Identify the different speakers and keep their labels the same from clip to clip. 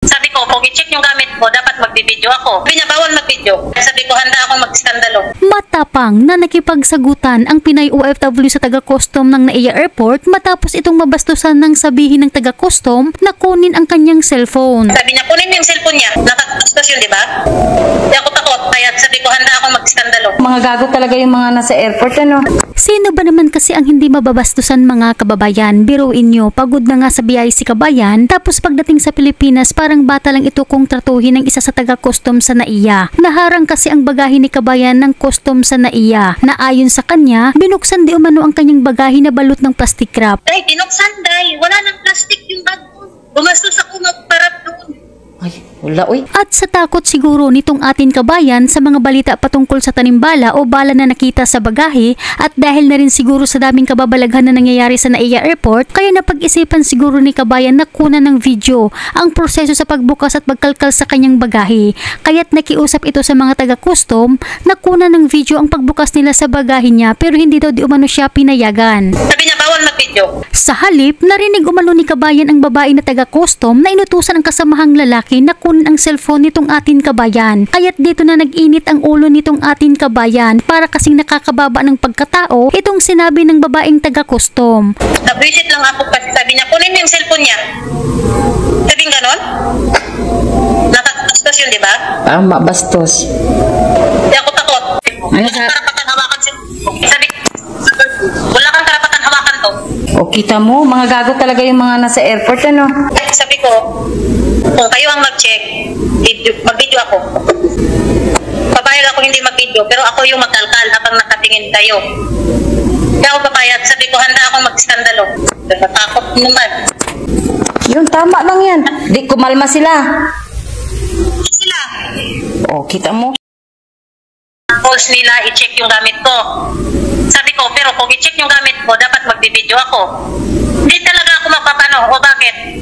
Speaker 1: Sabi ko, kung i-check yung gamit mo, dapat magbibideo ako. Sabi niya, bawal magbideo. Sabi ko, handa akong mag-skandalo.
Speaker 2: Matapang na nakipagsagutan ang Pinay OFW sa taga-custom ng NAIA Airport matapos itong mabastusan ng sabihin ng taga-custom na kunin ang kanyang cellphone.
Speaker 1: Sabi niya, kunin mo yung cellphone niya. Nakakastos yun, di ba? Di ako takot. Kaya sabi ko, handa akong mag-skandalo.
Speaker 3: Mga gago talaga yung mga nasa airport, ano?
Speaker 2: Sino ba naman kasi ang hindi mababastusan mga kababayan? Biruin nyo, pagod na nga sa biyahe si kabayan, tapos pagdating sa Pilipinas, parang bata lang ito kung tratuhin ng isa sa taga-custom sa NAIA. Naharang kasi ang bagahe ni kabayan ng custom sa NAIA, na ayon sa kanya, binuksan di umano ang kanyang bagahe na balot ng plastic wrap.
Speaker 1: Day, binuksan, day. Wala nang plastic yung bag ko. Gumastos ako magparap doon.
Speaker 3: Ay, wala, uy.
Speaker 2: At sa takot siguro nitong atin kabayan sa mga balita patungkol sa tanimbala o bala na nakita sa bagahe at dahil na rin siguro sa daming kababalaghan na nangyayari sa NAIA Airport, kaya napag-isipan siguro ni kabayan na kunan ng video ang proseso sa pagbukas at pagkalkal sa kanyang bagahe. Kaya't nakiusap ito sa mga taga-custom na kunan ng video ang pagbukas nila sa bagahe niya pero hindi daw di umano siya pinayagan.
Speaker 1: Sabi niya, bawal mag-video.
Speaker 2: Sa halip, narinig umano ni kabayan ang babae na taga-custom na inutusan ang kasamahang lalaki na kunin ang cellphone nitong atin kabayan. Kaya't dito na nag-init ang ulo nitong atin kabayan para kasing nakakababa ng pagkatao itong sinabi ng babaeng taga-custom.
Speaker 1: Nabwisit lang ako kasi sabi niya, kunin mo yung cellphone niya. Sabing ganon? Nakakastos yun, di ba?
Speaker 3: Bastos.
Speaker 1: Di ako takot.
Speaker 3: Ano
Speaker 1: Wala
Speaker 3: sa...
Speaker 1: kang karapatan hawakan sabi, wala kang karapatan hawakan to.
Speaker 3: O kita mo, mga gago talaga yung mga nasa airport, ano?
Speaker 1: Sabi ko, kung kayo ang mag-check, mag-video ako. Papayag ako hindi mag-video, pero ako yung mag-alkal habang nakatingin kayo. Hindi ako papayag. Sabi ko, handa akong mag-skandalo. Natakot naman.
Speaker 3: Yun, tama lang yan. Di kumalma sila.
Speaker 1: Sila.
Speaker 3: O, kita mo.
Speaker 1: Calls nila, i-check yung gamit ko. Sabi ko, pero kung i-check yung gamit ko, dapat magbibideo ako. Hindi talaga ako magpapano. O bakit?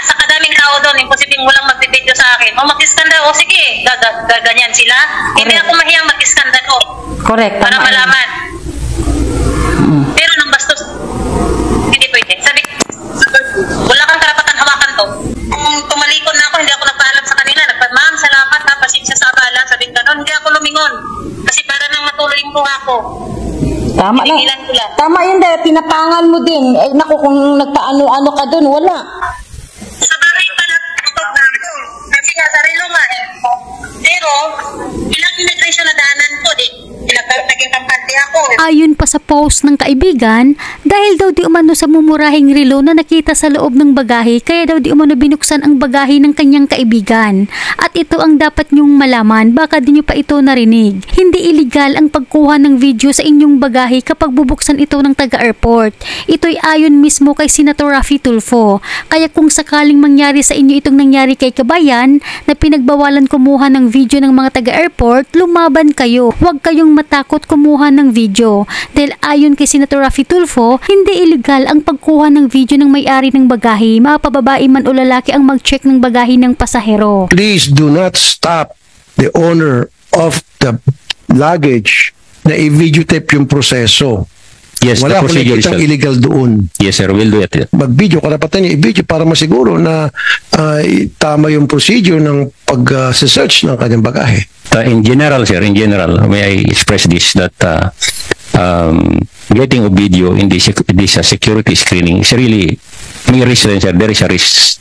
Speaker 1: Sa kadaming tao doon, imposibleng walang magbibideo sa akin. O mag-iskandalo, o sige, gaganyan sila. Hindi ako mahiyang mag-iskandalo.
Speaker 3: Correct.
Speaker 1: Para
Speaker 3: Tama
Speaker 1: malaman. Pero nang bastos, hindi pwede. Sabi, wala kang karapatan hawakan to. Kung tumalikod na ako, hindi ako nagpaalam sa kanila. Ma'am, salamat ha, pasensya sa abala. Sabi ganon, hindi ako lumingon. Kasi para nang matuloy yung buha ko.
Speaker 3: Tama lang.
Speaker 1: Pinigilan ko lang.
Speaker 3: Tama yun, dahil pinapangan mo din. Eh, naku, kung nagpaano-ano ka dun, wala.
Speaker 1: Sa bahay pala, kasi nga sarilo nga eh. Pero, ilang immigration na daanan ko, naging kampante ako eh.
Speaker 2: Ayon pa sa post ng kaibigan, dahil daw di umano sa mumurahing relo na nakita sa loob ng bagahe, kaya daw di umano binuksan ang bagahe ng kanyang kaibigan. At ito ang dapat nyong malaman, baka di nyo pa ito narinig. Hindi illegal ang pagkuha ng video sa inyong bagahe kapag bubuksan ito ng taga-airport. Ito'y ayon mismo kay Senator Raffy Tulfo. Kaya kung sakaling mangyari sa inyo itong nangyari kay kabayan, na pinagbawalan kumuha ng video ng mga taga-airport, lumaban kayo. Huwag kayong matakot kumuha ng video. Dahil ayon kay Senator Raffy Tulfo, hindi illegal ang pagkuha ng video ng may-ari ng bagahe, mapababae man o lalaki ang mag-check ng bagahe ng pasahero.
Speaker 4: Please do not stop the owner of the luggage na i-videotape yung proseso.
Speaker 5: Yes,
Speaker 4: Wala
Speaker 5: the procedure
Speaker 4: akong
Speaker 5: is
Speaker 4: illegal doon.
Speaker 5: Yes, sir. We'll do it.
Speaker 4: Mag-video, karapatan niya i-video para masiguro na tama yung procedure ng pag-search ng kanyang bagahe.
Speaker 5: In general, sir, may I express this that getting a video in this security screening is really may risk, sir. There is a risk.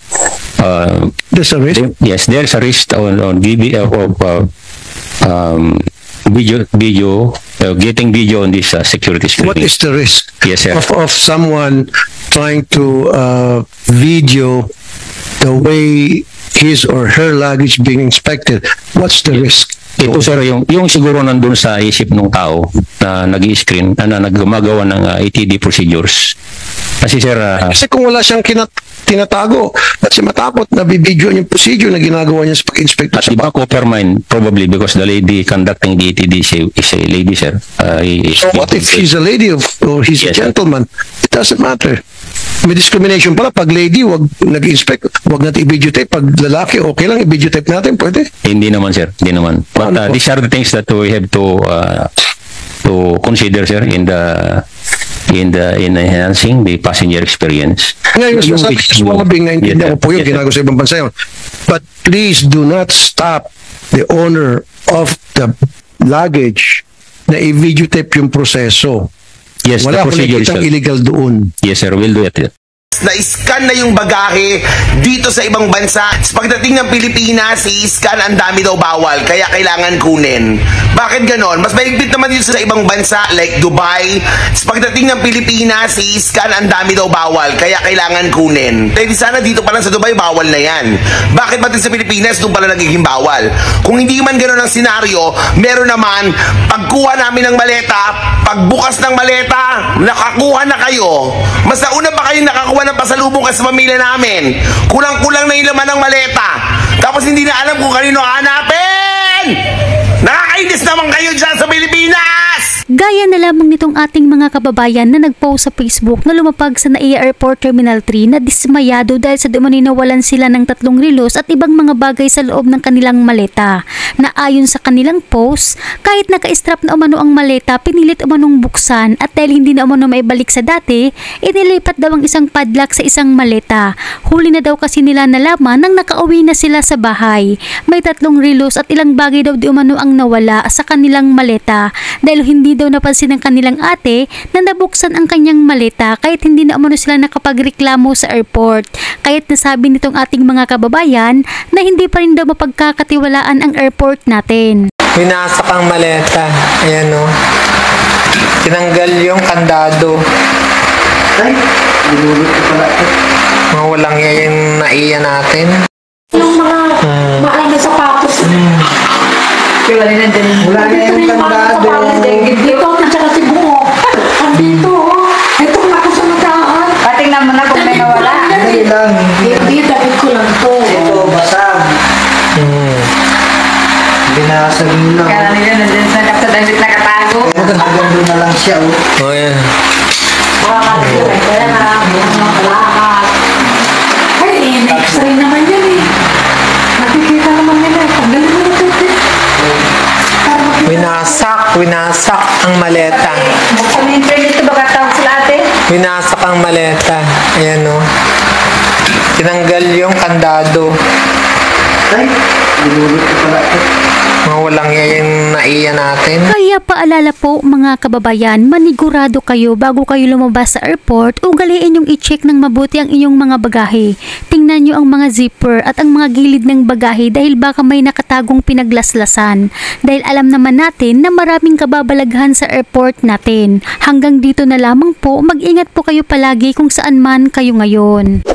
Speaker 4: There's a risk?
Speaker 5: Yes, there is a risk on video getting video on this security screening.
Speaker 4: What is the risk?
Speaker 5: Yes, sir.
Speaker 4: Of someone trying to video the way his or her luggage being inspected? What's the risk?
Speaker 5: Ito, sir, yung siguro nandun sa isip ng tao na nag-i-screen, na naggumagawa ng ATD procedures. Kasi, sir...
Speaker 4: kasi kung wala siyang tinatago, at siya matakot na bibidyoan yung procedure na ginagawa niya sa pag-inspect.
Speaker 5: At iba ko per mind, probably because the lady conducting the ATD is a lady, sir.
Speaker 4: So what if she's a lady or he's a gentleman? It doesn't matter. May discrimination pala. Pag lady, wag nag-inspect, wag natin i-videotape. Pag lalaki, okay lang, i-videotape natin, pwede?
Speaker 5: Hindi naman, sir. Hindi naman. But these are the things that we have to consider, sir, in the in enhancing the passenger experience.
Speaker 4: Ngayon,
Speaker 5: Yung
Speaker 4: sabi
Speaker 5: which-
Speaker 4: ko sa mga naintindihan ko po yun,
Speaker 5: Yes, sir.
Speaker 4: ginagawa sa ibang bansa yun. But please do not stop the owner of the luggage na i-videotape yung proseso.
Speaker 5: Yes, the
Speaker 4: Wala akong
Speaker 5: procedure
Speaker 4: nakikitang
Speaker 5: itself.
Speaker 4: illegal doon.
Speaker 5: Yes, sir. We'll do it.
Speaker 6: Na-scan na yung bagahe dito sa ibang bansa. Pagdating ng Pilipinas, i-scan ang dami daw bawal, kaya kailangan kunin. Bakit ganon? Mas mahigpit naman dito sa ibang bansa like Dubai. Pagdating ng Pilipinas, i-scan ang dami daw bawal, kaya kailangan kunin. Dahil sana dito pa lang sa Dubai, bawal na yan. Bakit ba din sa Pilipinas, doon pala nagiging bawal? Kung hindi man ganon ang senaryo, meron naman, pagkuha namin ng maleta, pagbukas ng maleta, nakakuha na kayo. Mas nauna pa kayong nakakuha ng pasalubong kasi sa pamilya namin. Kulang-kulang na yung laman ng maleta. Tapos hindi na alam kung kanino hanapin! Nakakainis naman kayo dyan sa Pilipinas!
Speaker 2: Gaya na lamang nitong ating mga kababayan na nagpost sa Facebook na lumapag sa NAIA Airport Terminal 3 na dismayado dahil sa dumani nawalan sila ng 3 relos at ibang mga bagay sa loob ng kanilang maleta. Na ayon sa kanilang post, kahit naka-strap na umano ang maleta, pinilit umanong buksan at dahil hindi na umano maibalik sa dati, inilipat daw ang isang padlock sa isang maleta. Huli na daw kasi nila nalaman nang nakauwi na sila sa bahay. May 3 relos at ilang bagay daw di umano ang nawala sa kanilang maleta dahil hindi daw napansin ng kanilang ate na nabuksan ang kanyang maleta kahit hindi na umano sila nakapagreklamo sa airport. Kahit nasabi nitong ating mga kababayan na hindi pa rin daw mapagkakatiwalaan ang airport natin.
Speaker 7: Winasak ang maleta. Ayan o. Tinanggal yung kandado.
Speaker 8: Ay, dinulot ko pala ito.
Speaker 7: Mga walang yung naiya natin.
Speaker 3: Yung mga maay na sapatos.
Speaker 8: Wala na yung kandado.
Speaker 3: Dito, at saka si Bungo. Andito, ito ako sa nagaan.
Speaker 9: Patingnan mo na kung may nawala.
Speaker 8: Hindi lang.
Speaker 3: Hindi, dapat ko lang to.
Speaker 8: Ito, basag. Binasag nyo lang.
Speaker 9: Kaya nila nandun sa damit nakatago.
Speaker 8: Pero hanggang doon na lang siya. Oh.
Speaker 7: O yan.
Speaker 3: Ay, x-ray naman yan eh. Nakikita naman nila. Pagdaling mo na ito.
Speaker 7: Winasak ang maleta.
Speaker 9: Buksan mo yung tray dito, baka tawag sila ate.
Speaker 7: Winasak ang maleta. Ayan o. Tinanggal yung kandado.
Speaker 8: Ay, dinulot ko pala ito.
Speaker 7: Mga walang yung naiya natin.
Speaker 2: Kaya paalala po mga kababayan, manigurado kayo bago kayo lumabas sa airport, ugaliin yung i-check ng mabuti ang inyong mga bagahe. Tingnan nyo ang mga zipper at ang mga gilid ng bagahe dahil baka may nakatagong pinaglaslasan. Dahil alam naman natin na maraming kababalaghan sa airport natin. Hanggang dito na lamang po, mag-ingat po kayo palagi kung saan man kayo ngayon.